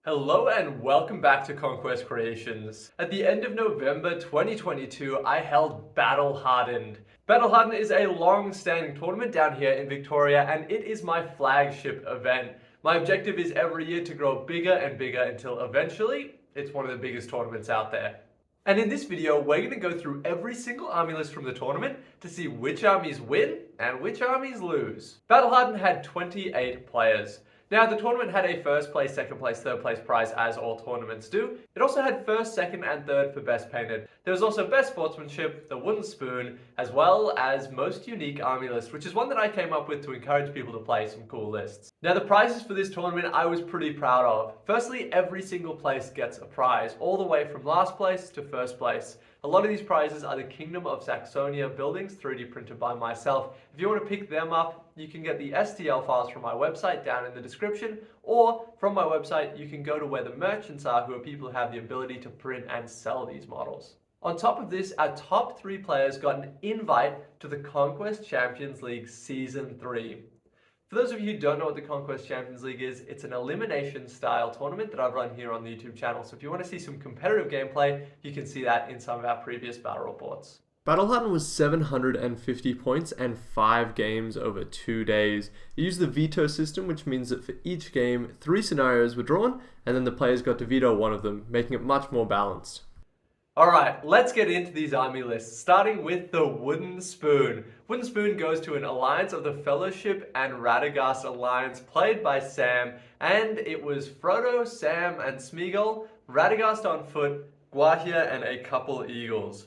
Hello and welcome back to Conquest Creations. At the end of November 2022, I held Battle Hardened. Battle Hardened is a long-standing tournament down here in Victoria, and it is my flagship event. My objective is every year to grow bigger and bigger until eventually it's one of the biggest tournaments out there. And in this video, we're going to go through every single army list from the tournament to see which armies win and which armies lose. Battle Hardened had 28 players. Now, the tournament had a first place, second place, third place prize, as all tournaments do. It also had first, second, and third for best painted. There was also best sportsmanship, the wooden spoon, as well as most unique army list, which is one that I came up with to encourage people to play some cool lists. Now, the prizes for this tournament I was pretty proud of. Firstly, every single place gets a prize, all the way from last place to first place. A lot of these prizes are the Kingdom of Saxonia buildings, 3D printed by myself. If you want to pick them up, you can get the STL files from my website down in the description, or from my website, you can go to where the merchants are, who are people who have the ability to print and sell these models. On top of this, our top 3 players got an invite to the Conquest Champions League Season 3. For those of you who don't know what the Conquest Champions League is, it's an elimination style tournament that I've run here on the YouTube channel. So if you want to see some competitive gameplay, you can see that in some of our previous battle reports. Battle Hardened was 750 points and 5 games over 2 days. It used the veto system, which means that for each game, 3 scenarios were drawn, and then the players got to veto one of them, making it much more balanced. Alright, let's get into these army lists, starting with the Wooden Spoon. Wooden Spoon goes to an Alliance of the Fellowship and Radagast alliance played by Sam, and it was Frodo, Sam, and Smeagol, Radagast on foot, Guahia, and a couple Eagles.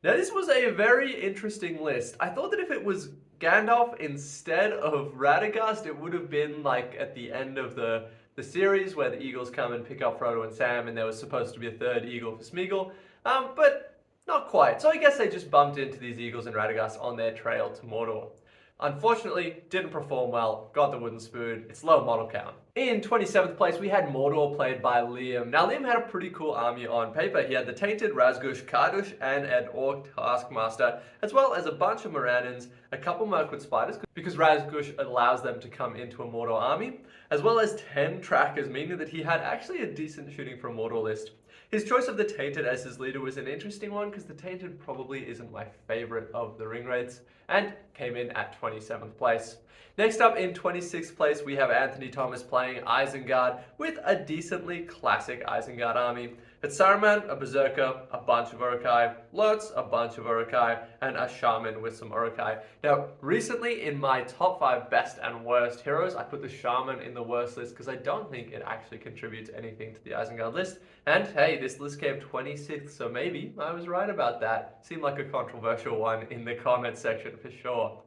Now, this was a very interesting list. I thought that if it was Gandalf instead of Radagast, it would have been like at the end of the series where the Eagles come and pick up Frodo and Sam, and there was supposed to be a third Eagle for Smeagol, but not quite. So I guess they just bumped into these Eagles and Radagast on their trail to Mordor. Unfortunately, didn't perform well, got the Wooden Spoon, it's low model count. In 27th place, we had Mordor, played by Liam. Now, Liam had a pretty cool army on paper. He had the Tainted, Razgush, Kardush, and an Orc Taskmaster, as well as a bunch of Morannons, a couple Mirkwood Spiders, because Razgush allows them to come into a Mordor army, as well as 10 Trackers, meaning that he had actually a decent shooting from Mordor list. His choice of the Tainted as his leader was an interesting one, because the Tainted probably isn't my favorite of the ring wraiths, and came in at 27th place. Next up, in 26th place, we have Anthony Thomas playing Isengard with a decently classic Isengard army. It's Saruman, a Berserker, a bunch of Uruk-hai, Lurtz, a bunch of Uruk-hai, and a Shaman with some Uruk-hai. Now, recently in my top 5 best and worst heroes, I put the Shaman in the worst list because I don't think it actually contributes anything to the Isengard list. And hey, this list came 26th, so maybe I was right about that. Seemed like a controversial one in the comment section for sure.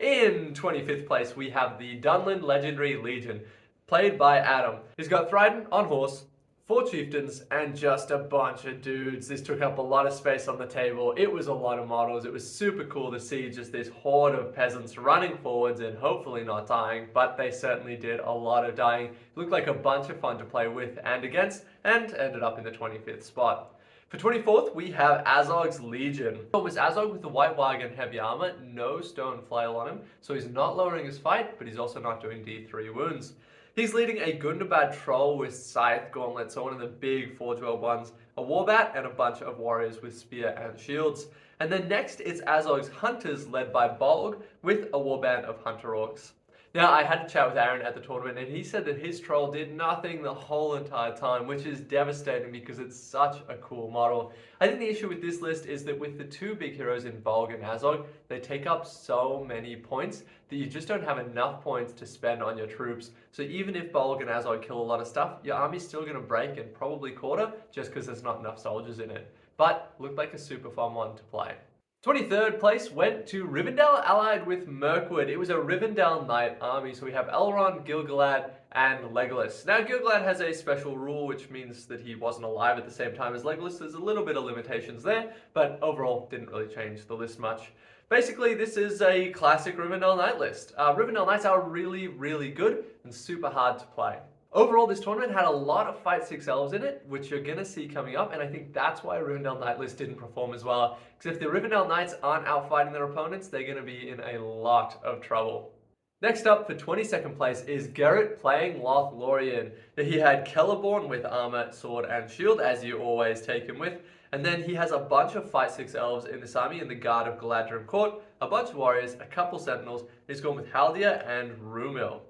In 25th place, we have the Dunland Legendary Legion, played by Adam. He's got Thryden on horse, 4 chieftains, and just a bunch of dudes. This took up a lot of space on the table. It was a lot of models. It was super cool to see just this horde of peasants running forwards and hopefully not dying, but they certainly did a lot of dying. It looked like a bunch of fun to play with and against, and ended up in the 25th spot. For 24th, we have Azog's Legion. It was Azog with the White Wagon heavy armor, no stone flail on him, so he's not lowering his fight, but he's also not doing D3 wounds. He's leading a Gundabad Troll with Scythe Gauntlet, so one of the big Forge World ones, a Warbat, and a bunch of warriors with Spear and Shields. And then next is Azog's Hunters, led by Bolg, with a warband of Hunter Orcs. Now, I had to chat with Aaron at the tournament, and he said that his troll did nothing the whole entire time, which is devastating because it's such a cool model. I think the issue with this list is that with the 2 big heroes in Bolg and Azog, they take up so many points that you just don't have enough points to spend on your troops. So even if Bolg and Azog kill a lot of stuff, your army's still going to break and probably quarter just because there's not enough soldiers in it. But looked like a super fun one to play. 23rd place went to Rivendell, allied with Mirkwood. It was a Rivendell Knight army, so we have Elrond, Gil-galad, and Legolas. Now, Gil-galad has a special rule, which means that he wasn't alive at the same time as Legolas. There's a little bit of limitations there, but overall didn't really change the list much. Basically, this is a classic Rivendell Knight list. Rivendell Knights are really, really good and super hard to play. Overall, this tournament had a lot of Fight 6 elves in it, which you're going to see coming up, and I think that's why Rivendell Knight list didn't perform as well. Because if the Rivendell Knights aren't out fighting their opponents, they're going to be in a lot of trouble. Next up for 22nd place is Gerrit playing Lothlorien. Now he had Celeborn with armor, sword, and shield, as you always take him with. And then he has a bunch of Fight 6 elves in this army in the Guard of Galadrim Court, a bunch of warriors, a couple sentinels. He's gone with Haldir and Rumil.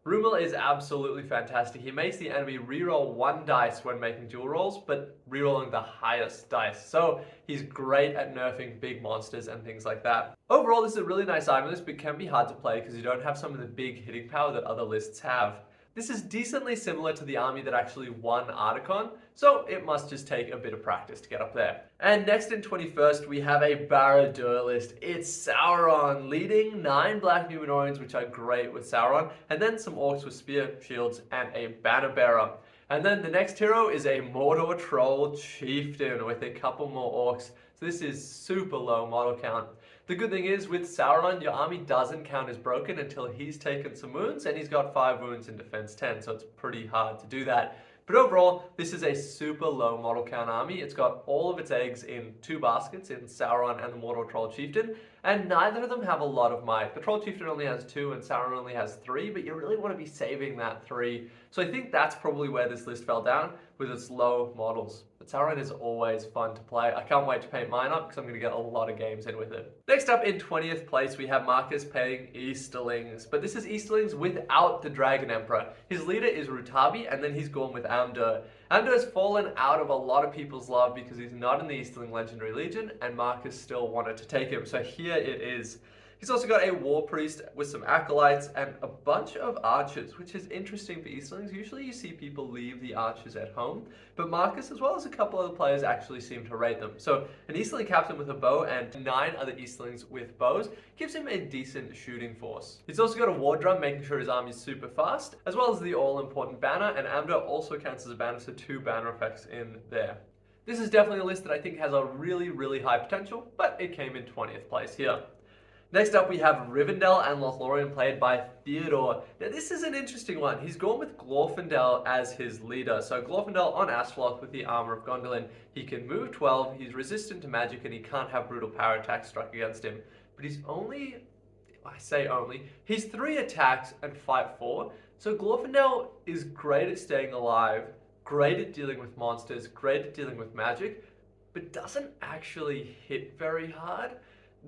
Rumil is absolutely fantastic. He makes the enemy reroll 1 dice when making dual rolls, but rerolling the highest dice. So he's great at nerfing big monsters and things like that. Overall, this is a really nice army list, but can be hard to play because you don't have some of the big hitting power that other lists have. This is decently similar to the army that actually won Articon, so it must just take a bit of practice to get up there. And next in 21st, we have a Barad-dûr list. It's Sauron leading 9 Black Numenoreans, which are great with Sauron, and then some orcs with spear shields and a banner bearer. And then the next hero is a Mordor troll chieftain with a couple more orcs. So this is super low model count. The good thing is, with Sauron, your army doesn't count as broken until he's taken some wounds, and he's got 5 wounds in defense 10, so it's pretty hard to do that. But overall, this is a super low model count army. It's got all of its eggs in 2 baskets, in Sauron and the Mordor Troll Chieftain, and neither of them have a lot of might. The Troll Chieftain only has 2 and Sauron only has 3, but you really want to be saving that 3. So I think that's probably where this list fell down, with its low models. But Sauron is always fun to play. I can't wait to paint mine up because I'm going to get a lot of games in with it. Next up in 20th place, we have Marcus playing Easterlings. But this is Easterlings without the Dragon Emperor. His leader is Rutabi, and then he's gone with Amdur. Amdur has fallen out of a lot of people's love because he's not in the Easterling Legendary Legion, and Marcus still wanted to take him. So here it is. He's also got a War Priest with some Acolytes and a bunch of Archers, which is interesting for Easterlings. Usually you see people leave the Archers at home, but Marcus, as well as a couple other players, actually seem to rate them. So an Easterling captain with a bow and 9 other Easterlings with bows gives him a decent shooting force. He's also got a War Drum, making sure his army is super fast, as well as the all-important banner, and Amdur also counts as a banner, so 2 banner effects in there. This is definitely a list that I think has a really, really high potential, but it came in 20th place here. Next up, we have Rivendell and Lothlorien played by Theodore. Now, this is an interesting one. He's gone with Glorfindel as his leader. So Glorfindel on Asphalt with the armor of Gondolin. He can move 12, he's resistant to magic, and he can't have brutal power attacks struck against him. But he's only, I say only, he's 3 attacks and fight 4. So Glorfindel is great at staying alive, great at dealing with monsters, great at dealing with magic, but doesn't actually hit very hard.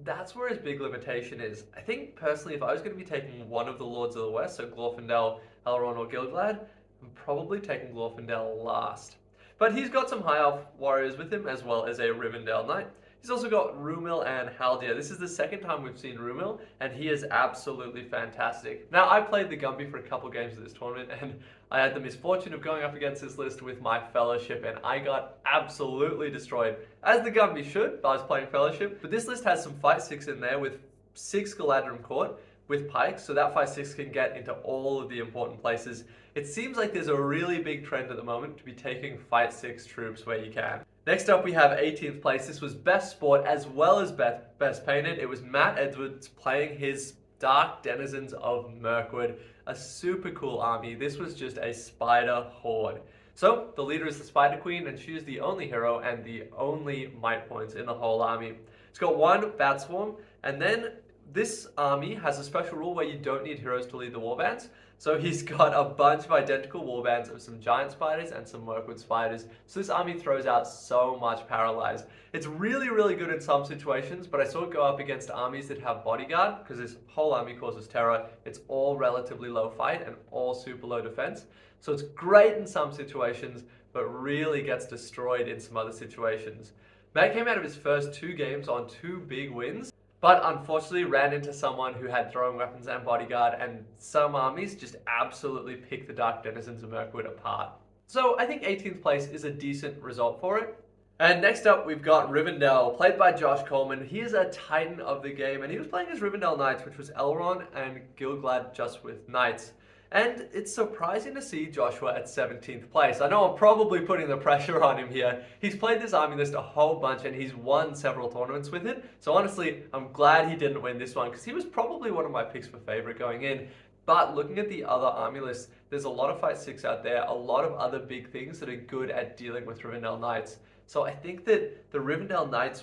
That's where his big limitation is. I think personally, if I was going to be taking one of the Lords of the West, so Glorfindel, Elrond, or Gil-galad, I'm probably taking Glorfindel last. But he's got some High Elf warriors with him, as well as a Rivendell Knight. He's also got Rumil and Haldir. This is the second time we've seen Rumil, and he is absolutely fantastic. Now, I played the Gumby for a couple games of this tournament, and I had the misfortune of going up against this list with my Fellowship, and I got absolutely destroyed. As the Gumby should, I was playing Fellowship, but this list has some Fight 6 in there with 6 Galadrim Court with pikes, so that Fight 6 can get into all of the important places. It seems like there's a really big trend at the moment to be taking Fight 6 troops where you can. Next up, we have 18th place. This was Best Sport as well as Best Painted. It was Matt Edwards playing his Dark Denizens of Mirkwood, a super cool army. This was just a spider horde. So the leader is the Spider Queen, and she is the only hero and the only might points in the whole army. It's got 1 Bat Swarm, and then this army has a special rule where you don't need heroes to lead the warbands. So he's got a bunch of identical warbands of some giant spiders and some Mirkwood spiders. So this army throws out so much paralyze. It's really, really good in some situations, but I saw it go up against armies that have bodyguard, because this whole army causes terror. It's all relatively low fight and all super low defense. So it's great in some situations, but really gets destroyed in some other situations. Matt came out of his first 2 games on 2 big wins, but unfortunately ran into someone who had throwing weapons and bodyguard, and some armies just absolutely pick the Dark Denizens of Mirkwood apart. So I think 18th place is a decent result for it. And next up, we've got Rivendell, played by Josh Coleman. He is a titan of the game, and he was playing his Rivendell Knights, which was Elrond and Gil-galad just with Knights. And it's surprising to see Joshua at 17th place. I know I'm probably putting the pressure on him here. He's played this army list a whole bunch, and he's won several tournaments with it. So honestly, I'm glad he didn't win this one, because he was probably one of my picks for favorite going in. But looking at the other army lists, there's a lot of Fight 6 out there, a lot of other big things that are good at dealing with Rivendell Knights. So I think that the Rivendell Knights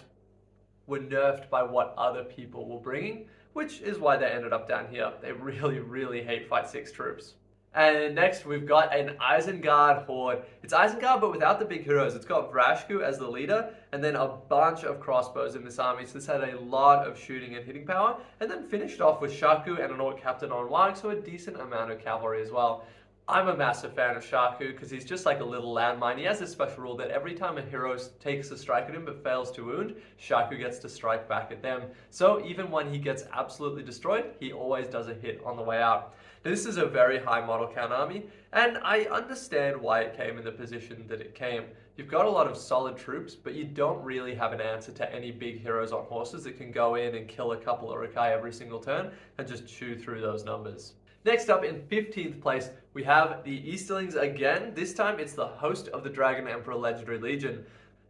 were nerfed by what other people were bringing, which is why they ended up down here. They really, really hate Fight 6 troops. And next we've got an Isengard horde. It's Isengard but without the big heroes. It's got Vrashku as the leader and then a bunch of crossbows in this army. So this had a lot of shooting and hitting power. And then finished off with Shaku and an orc captain on Warg, so a decent amount of cavalry as well. I'm a massive fan of Shaku because he's just like a little landmine. He has this special rule that every time a hero takes a strike at him but fails to wound, Shaku gets to strike back at them. So even when he gets absolutely destroyed, he always does a hit on the way out. Now, this is a very high model count army, and I understand why it came in the position that it came. You've got a lot of solid troops, but you don't really have an answer to any big heroes on horses that can go in and kill a couple of Urukai every single turn and just chew through those numbers. Next up, in 15th place, we have the Easterlings again. This time it's the host of the Dragon Emperor Legendary Legion.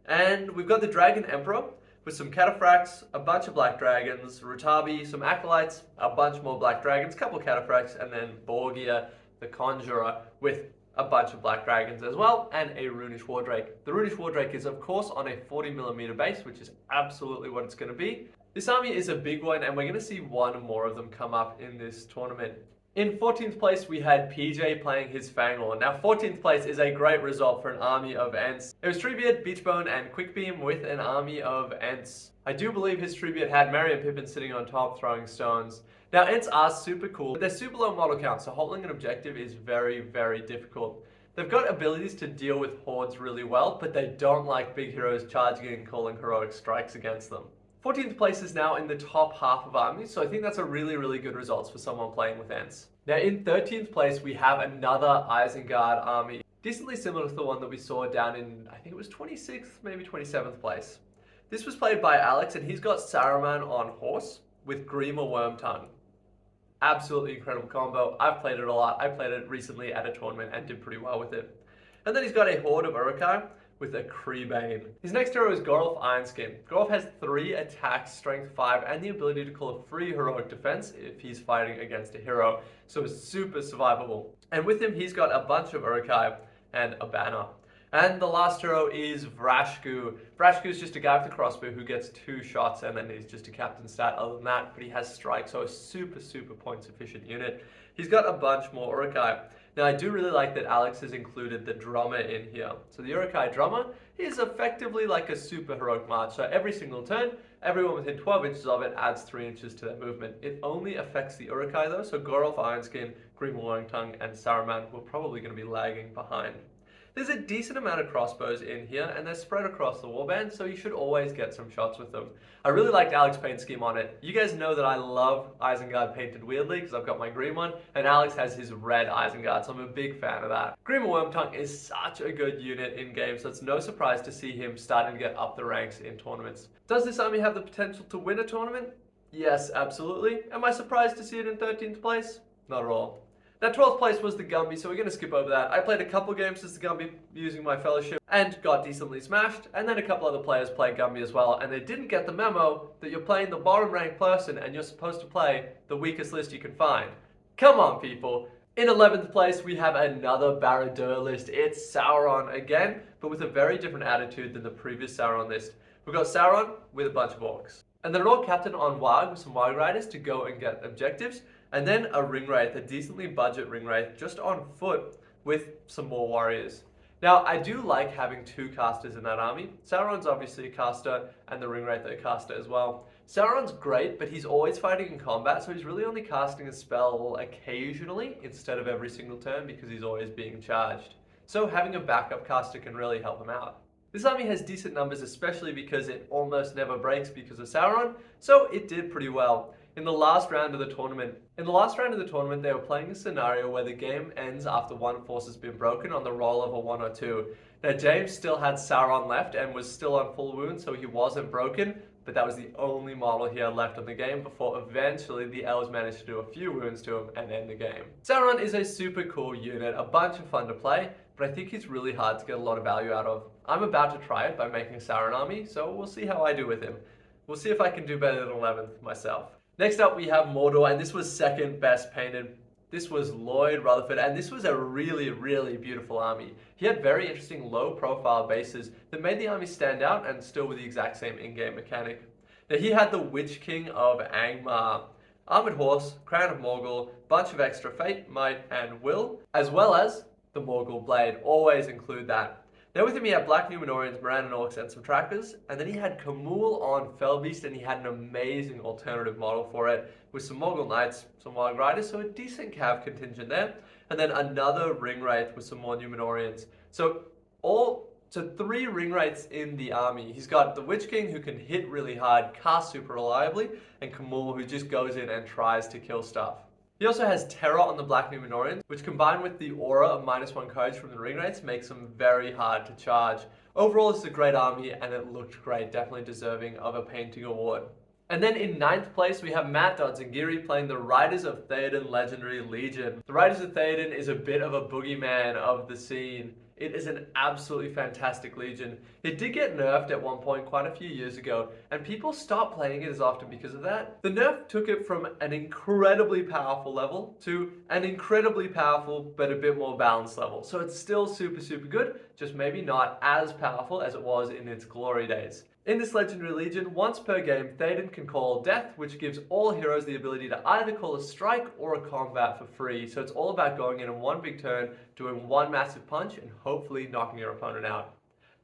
And we've got the Dragon Emperor with some cataphracts, a bunch of black dragons, Rutabi, some acolytes, a bunch more black dragons, couple cataphracts, and then Borgia, the conjurer, with a bunch of black dragons as well, and a Runish Wardrake. The Runish Wardrake is of course on a 40mm base, which is absolutely what it's going to be. This army is a big one, and we're going to see one more of them come up in this tournament. In 14th place, we had PJ playing his Fangor. Now, 14th place is a great result for an army of Ents. It was Treebeard, Beachbone, and Quickbeam with an army of Ents. I do believe his Treebeard had Merry and Pippin sitting on top throwing stones. Now, Ents are super cool, but they're super low model count, so holding an objective is very, very difficult. They've got abilities to deal with hordes really well, but they don't like big heroes charging in and calling heroic strikes against them. 14th place is now in the top half of armies, so I think that's a really, really good result for someone playing with Ents. Now in 13th place, we have another Isengard army, decently similar to the one that we saw down in, I think it was 26th, maybe 27th place. This was played by Alex, and he's got Saruman on horse with Grima Wormtongue. Absolutely incredible combo. I've played it a lot. I played it recently at a tournament and did pretty well with it. And then he's got a horde of Urukai with a Creebane. His next hero is Gorolf Ironskin. Gorolf has 3 attacks, strength 5, and the ability to call a free heroic defense if he's fighting against a hero, so it's super survivable. And with him, he's got a bunch of Urukai and a banner. And the last hero is Vrashku. Vrashku is just a guy with a crossbow who gets 2 shots, and then he's just a captain stat other than that, but he has strike, so a super, super points efficient unit. He's got a bunch more Urukai. Now, I do really like that Alex has included the drummer in here. So the Urukai drummer is effectively like a super heroic march. So every single turn, everyone within 12 inches of it adds 3 inches to their movement. It only affects the Urukai though, so Gorolf Ironskin, Grima Wormtongue, and Saruman were probably going to be lagging behind. There's a decent amount of crossbows in here, and they're spread across the warband, so you should always get some shots with them. I really liked Alex's paint scheme on it. You guys know that I love Isengard painted weirdly, because I've got my green one, and Alex has his red Isengard, so I'm a big fan of that. Grima Wormtongue is such a good unit in game, so it's no surprise to see him starting to get up the ranks in tournaments. Does this army have the potential to win a tournament? Yes, absolutely. Am I surprised to see it in 13th place? Not at all. Now 12th place was the Gumby, so we're going to skip over that. I played a couple games as the Gumby using my fellowship and got decently smashed, and then a couple other players played Gumby as well, and they didn't get the memo that you're playing the bottom ranked person and you're supposed to play the weakest list you can find. Come on, people. In 11th place, we have another Barad-dûr list. It's Sauron again, but with a very different attitude than the previous Sauron list. We've got Sauron with a bunch of orcs. And then an orc captain on Warg with some Warg riders to go and get objectives. And then a ring wraith, a decently budget ring wraith, just on foot with some more warriors. Now, I do like having 2 casters in that army. Sauron's obviously a caster, and the ring wraith a caster as well. Sauron's great, but he's always fighting in combat, so he's really only casting a spell occasionally instead of every single turn because he's always being charged. So having a backup caster can really help him out. This army has decent numbers, especially because it almost never breaks because of Sauron, so it did pretty well. In the last round of the tournament, they were playing a scenario where the game ends after one force has been broken on the roll of a 1 or 2. Now, James still had Sauron left and was still on full wound, so he wasn't broken, but that was the only model he had left in the game before eventually the elves managed to do a few wounds to him and end the game. Sauron is a super cool unit, a bunch of fun to play, but I think he's really hard to get a lot of value out of. I'm about to try it by making a Sauron army, so we'll see how I do with him. We'll see if I can do better than 11th myself. Next up, we have Mordor, and this was second best painted. This was Lloyd Rutherford, and this was a really, really beautiful army. He had very interesting low-profile bases that made the army stand out and still with the exact same in-game mechanic. Now, he had the Witch King of Angmar, Armored Horse, Crown of Morgul, bunch of extra Fate, Might, and Will, as well as the Morgul Blade. Always include that. Now with him he had Black Numenorians, Morannon Orcs, and some trackers, and then he had Khamûl on Fellbeast, and he had an amazing alternative model for it, with some Morgul Knights, some Wild Riders, so a decent cav contingent there, and then another Ring Wraith with some more Numenorians. So 3 Ring Wraiths in the army. He's got the Witch King, who can hit really hard, cast super reliably, and Khamûl, who just goes in and tries to kill stuff. He also has Terror on the Black Numenorians, which combined with the aura of -1 courage from the Ring Wraiths makes them very hard to charge. Overall, it's a great army and it looked great, definitely deserving of a painting award. And then in 9th place, we have Matt Dodzingiri playing the Riders of Theoden Legendary Legion. The Riders of Theoden is a bit of a boogeyman of the scene. It is an absolutely fantastic legion. It did get nerfed at one point quite a few years ago, and people stopped playing it as often because of that. The nerf took it from an incredibly powerful level to an incredibly powerful but a bit more balanced level. So it's still super, super good, just maybe not as powerful as it was in its glory days. In this Legendary Legion, once per game, Theoden can call Death, which gives all heroes the ability to either call a strike or a combat for free. So it's all about going in one big turn, doing one massive punch, and hopefully knocking your opponent out.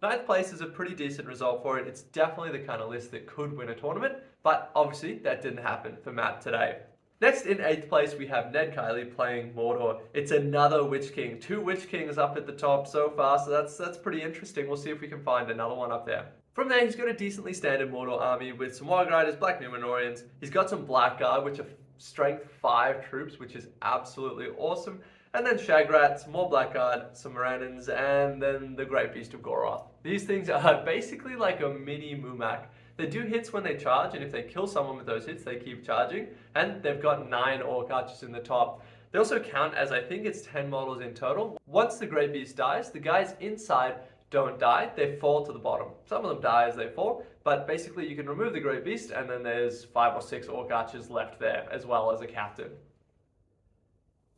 9th place is a pretty decent result for it. It's definitely the kind of list that could win a tournament, but obviously that didn't happen for Matt today. Next, in 8th place, we have Ned Kiley playing Mordor. It's another Witch King. 2 Witch Kings up at the top so far, so that's pretty interesting. We'll see if we can find another one up there. From there, he's got a decently standard Mordor army with some Wild Riders, Black Numenorians. He's got some Blackguard, which are strength 5 troops, which is absolutely awesome. And then Shagrat, some more Blackguard, some Morannons, and then the Great Beast of Goroth. These things are basically like a mini Mumak. They do hits when they charge, and if they kill someone with those hits, they keep charging. And they've got 9 Orc Archers in the top. They also count as, I think it's 10 models in total. Once the Great Beast dies, the guys inside don't die, they fall to the bottom. Some of them die as they fall, but basically you can remove the Great Beast and then there's 5 or 6 Orc Archers left there, as well as a captain.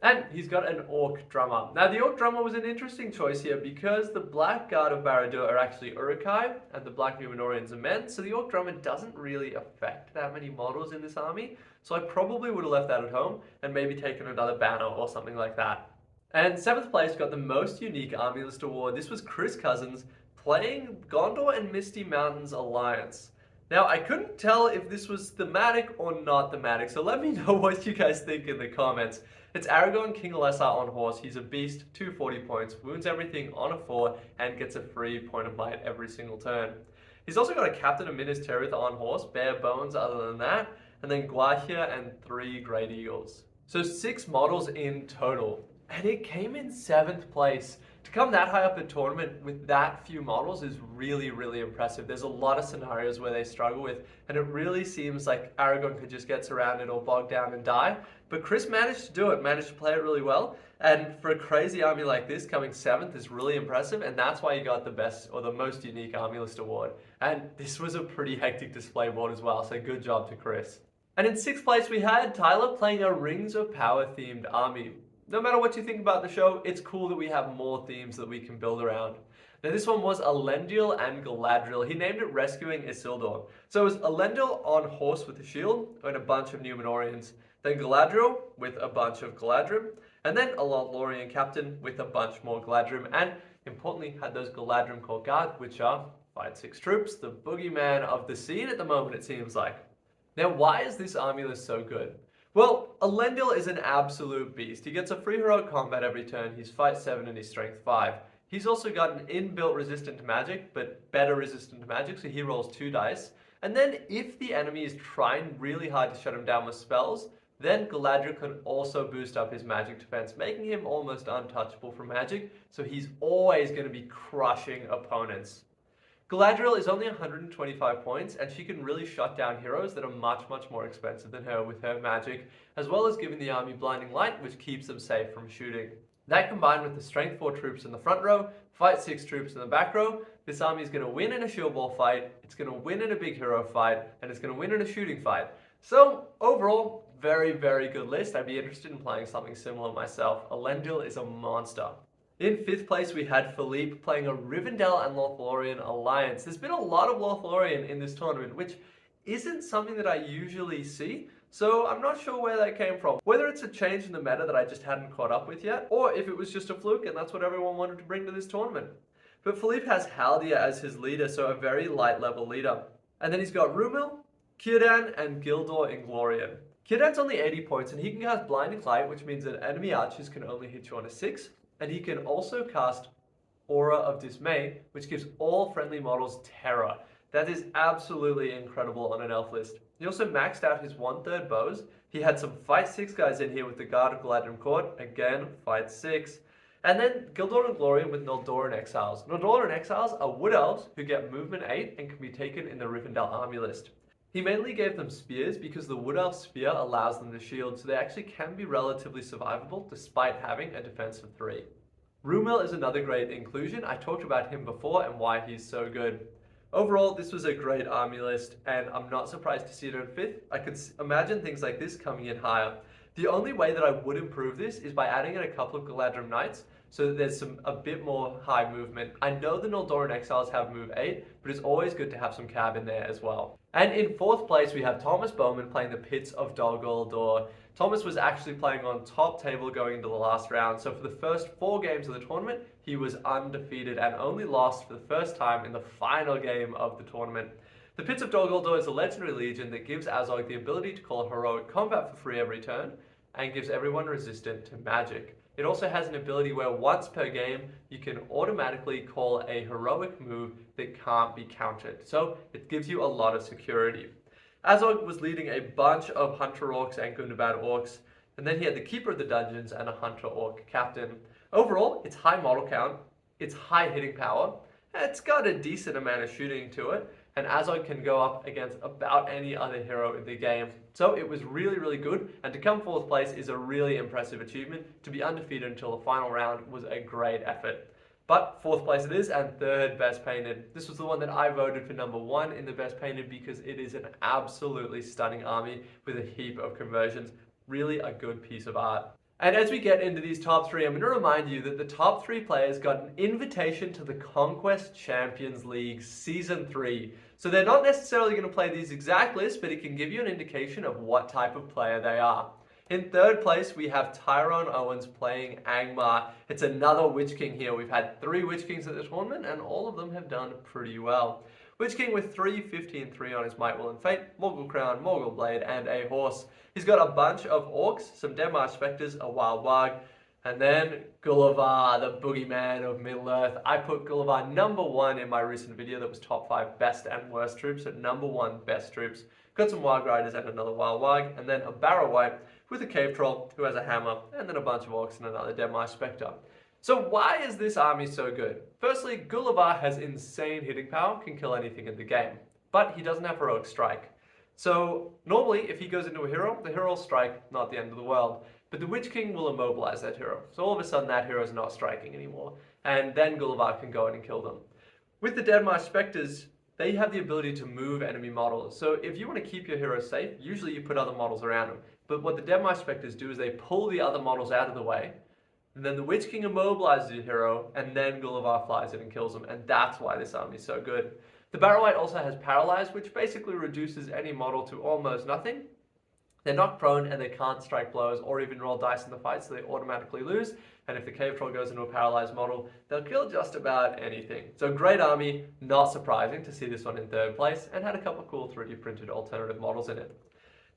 And he's got an Orc Drummer. Now the Orc Drummer was an interesting choice here because the Blackguard of Barad-dûr are actually Uruk-hai and the Black Numenorians are men, so the Orc Drummer doesn't really affect that many models in this army, so I probably would have left that at home and maybe taken another banner or something like that. And 7th place got the most unique army list award. This was Chris Cousins playing Gondor and Misty Mountains Alliance. Now, I couldn't tell if this was thematic or not thematic, so let me know what you guys think in the comments. It's Aragorn King Alessar on horse. He's a beast, 240 points, wounds everything on a 4, and gets a free point of might every single turn. He's also got a Captain of Minas Tirith on horse, bare bones other than that, and then Gwaihir and 3 Great Eagles. So 6 models in total. And it came in 7th place. To come that high up the tournament with that few models is really, really impressive. There's a lot of scenarios where they struggle with, and it really seems like Aragorn could just get surrounded or bogged down and die. But Chris managed to do it, managed to play it really well. And for a crazy army like this, coming 7th is really impressive, and that's why he got the best or the most unique army list award. And this was a pretty hectic display board as well, so good job to Chris. And in 6th place, we had Tyler playing a Rings of Power themed army. No matter what you think about the show, it's cool that we have more themes that we can build around. Now this one was Elendil and Galadriel. He named it Rescuing Isildur. So it was Elendil on horse with a shield and a bunch of Numenorians. Then Galadriel with a bunch of Galadrim. And then a Lothlorien captain with a bunch more Galadrim. And importantly, had those Galadrim Court Guard, which are 5-6 troops, the boogeyman of the scene at the moment, it seems like. Now, why is this army list so good? Well, Elendil is an absolute beast. He gets a free heroic combat every turn, he's fight 7 and he's strength 5. He's also got an inbuilt resistant to magic, but better resistant to magic, so he rolls 2 dice. And then if the enemy is trying really hard to shut him down with spells, then Galadriel can also boost up his magic defense, making him almost untouchable from magic, so he's always going to be crushing opponents. Galadriel is only 125 points, and she can really shut down heroes that are much more expensive than her with her magic, as well as giving the army blinding light, which keeps them safe from shooting. That combined with the strength 4 troops in the front row, fight 6 troops in the back row, this army is going to win in a shield wall fight, it's going to win in a big hero fight, and it's going to win in a shooting fight. So overall, very good list. I'd be interested in playing something similar myself. Elendil is a monster. In 5th place, we had Philippe playing a Rivendell and Lothlorien alliance. There's been a lot of Lothlorien in this tournament, which isn't something that I usually see. So I'm not sure where that came from. Whether it's a change in the meta that I just hadn't caught up with yet, or if it was just a fluke and that's what everyone wanted to bring to this tournament. But Philippe has Haldia as his leader, so a very light level leader. And then he's got Rumil, Círdan, and Gildor Inglorian. Círdan's only 80 points and he can cast Blinding Light, which means that enemy archers can only hit you on a 6. And he can also cast Aura of Dismay, which gives all friendly models terror. That is absolutely incredible on an elf list. He also maxed out his 1/3 bows. He had some fight 6 guys in here with the Guard of Galadrim Court. Again, fight 6. And then Gildor Inglorian with Noldoran Exiles. Noldoran Exiles are wood elves who get movement 8 and can be taken in the Rivendell army list. He mainly gave them spears because the wood elf spear allows them to shield, so they actually can be relatively survivable despite having a defense of 3. Rumil is another great inclusion. I talked about him before and why he's so good. Overall, this was a great army list, and I'm not surprised to see it in 5th. I could imagine things like this coming in higher. The only way that I would improve this is by adding in a couple of Galadrim Knights, so that there's a bit more high movement. I know the Noldoran Exiles have move 8, but it's always good to have some cab in there as well. And in 4th place, we have Thomas Bowman playing the Pits of Dol Guldur. Thomas was actually playing on top table going into the last round, so for the first 4 games of the tournament, he was undefeated and only lost for the first time in the final game of the tournament. The Pits of Dol Guldur is a legendary legion that gives Azog the ability to call heroic combat for free every turn, and gives everyone resistant to magic. It also has an ability where once per game, you can automatically call a heroic move that can't be countered. So it gives you a lot of security. Azog was leading a bunch of Hunter Orcs and Gundabad Orcs, and then he had the Keeper of the Dungeons and a Hunter Orc captain. Overall, it's high model count, it's high hitting power, it's got a decent amount of shooting to it, and Azog can go up against about any other hero in the game. So it was really, really good, and to come 4th place is a really impressive achievement. To be undefeated until the final round was a great effort. But 4th place it is, and 3rd best painted. This was the one that I voted for number 1 in the best painted because it is an absolutely stunning army with a heap of conversions. Really a good piece of art. And as we get into these top 3, I'm going to remind you that the top 3 players got an invitation to the Conquest Champions League Season 3. So they're not necessarily going to play these exact lists, but it can give you an indication of what type of player they are. In 3rd place, we have Tyrone Owens playing Angmar. It's another Witch King here. We've had 3 Witch Kings at the tournament, and all of them have done pretty well. Witch King with 350 and 3 on his Might, Will, and Fate, Morgul Crown, Morgul Blade, and a horse. He's got a bunch of orcs, some Denmark Spectres, a Wild Warg, and then Gullivar, the boogeyman of Middle-earth. I put Gullivar number 1 in my recent video that was top 5 best and worst troops, at number 1 best troops. Got some Warg Riders and another Wild Warg, and then a Barrow Wight with a Cave Troll who has a hammer, and then a bunch of orcs and another Denmark Spectre. So why is this army so good? Firstly, Gullivar has insane hitting power, can kill anything in the game, but he doesn't have heroic strike. So normally, if he goes into a hero, the hero will strike, not the end of the world. But the Witch King will immobilize that hero. So all of a sudden that hero is not striking anymore. And then Gullivar can go in and kill them. With the Denmark Spectres, they have the ability to move enemy models. So if you want to keep your hero safe, usually you put other models around them. But what the Denmark Spectres do is they pull the other models out of the way, and then the Witch King immobilizes the hero, and then Gullivar flies in and kills them. And that's why this army is so good. The Barrow Wight also has Paralyze, which basically reduces any model to almost nothing. They're not prone and they can't strike blows or even roll dice in the fight, so they automatically lose. And if the Cave Troll goes into a paralyzed model, they'll kill just about anything. So great army, not surprising to see this one in 3rd place, and had a couple of cool 3D printed alternative models in it.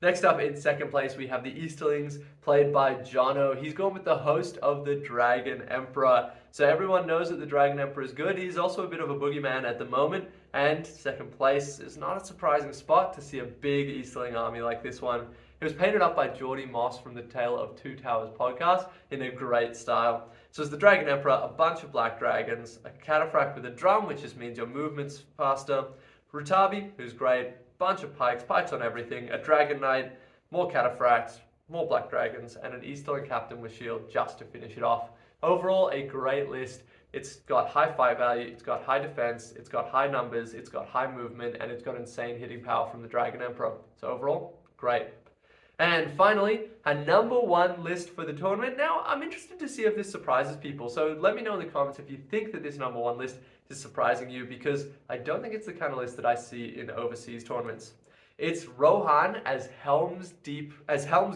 Next up in 2nd place, we have the Easterlings, played by Jono. He's gone with the host of the Dragon Emperor. So everyone knows that the Dragon Emperor is good. He's also a bit of a boogeyman at the moment. And 2nd place is not a surprising spot to see a big Easterling army like this one. It was painted up by Geordie Moss from the Tale of Two Towers podcast in a great style. So as the Dragon Emperor, a bunch of black dragons, a cataphract with a drum, which just means your movement's faster, Rutabi, who's great, bunch of pikes on everything, a Dragon Knight, more cataphracts, more black dragons, and an Easterling captain with shield just to finish it off. Overall, a great list. It's got high fight value, it's got high defense, it's got high numbers, it's got high movement, and it's got insane hitting power from the Dragon Emperor. So overall, great. And finally, a number 1 list for the tournament. Now, I'm interested to see if this surprises people. So let me know in the comments if you think that this number 1 list is surprising you, because I don't think it's the kind of list that I see in overseas tournaments. It's Rohan as Helm's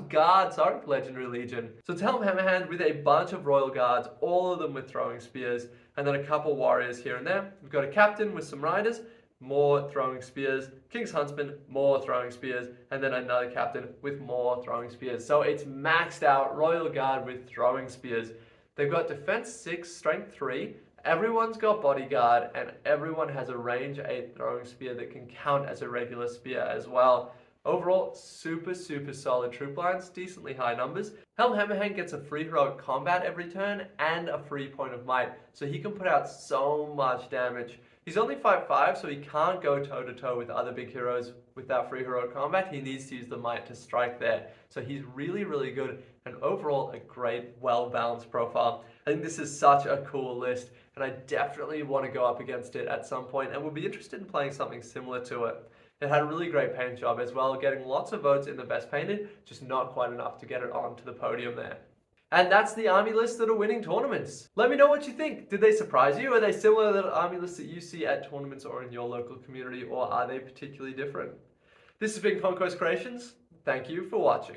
Guard, Legendary Legion. So it's Helm Hammerhand with a bunch of Royal Guards, all of them with throwing spears, and then a couple warriors here and there. We've got a captain with some riders, more throwing spears, King's Huntsman, more throwing spears, and then another captain with more throwing spears. So it's maxed out Royal Guard with throwing spears. They've got defense 6, strength 3, everyone's got bodyguard, and everyone has a range 8 throwing spear that can count as a regular spear as well. Overall, super solid troop lines, decently high numbers. Helm Hammerhand gets a free heroic combat every turn and a free point of might, so he can put out so much damage. He's only 5'5", so he can't go toe-to-toe with other big heroes with that free heroic combat. He needs to use the might to strike there. So he's really good, and overall a great, well-balanced profile. I think this is such a cool list, and I definitely want to go up against it at some point, and will be interested in playing something similar to it. It had a really great paint job as well, getting lots of votes in the best painted, just not quite enough to get it onto the podium there. And that's the army lists that are winning tournaments. Let me know what you think. Did they surprise you? Are they similar to the army lists that you see at tournaments or in your local community, or are they particularly different? This has been Conquest Creations. Thank you for watching.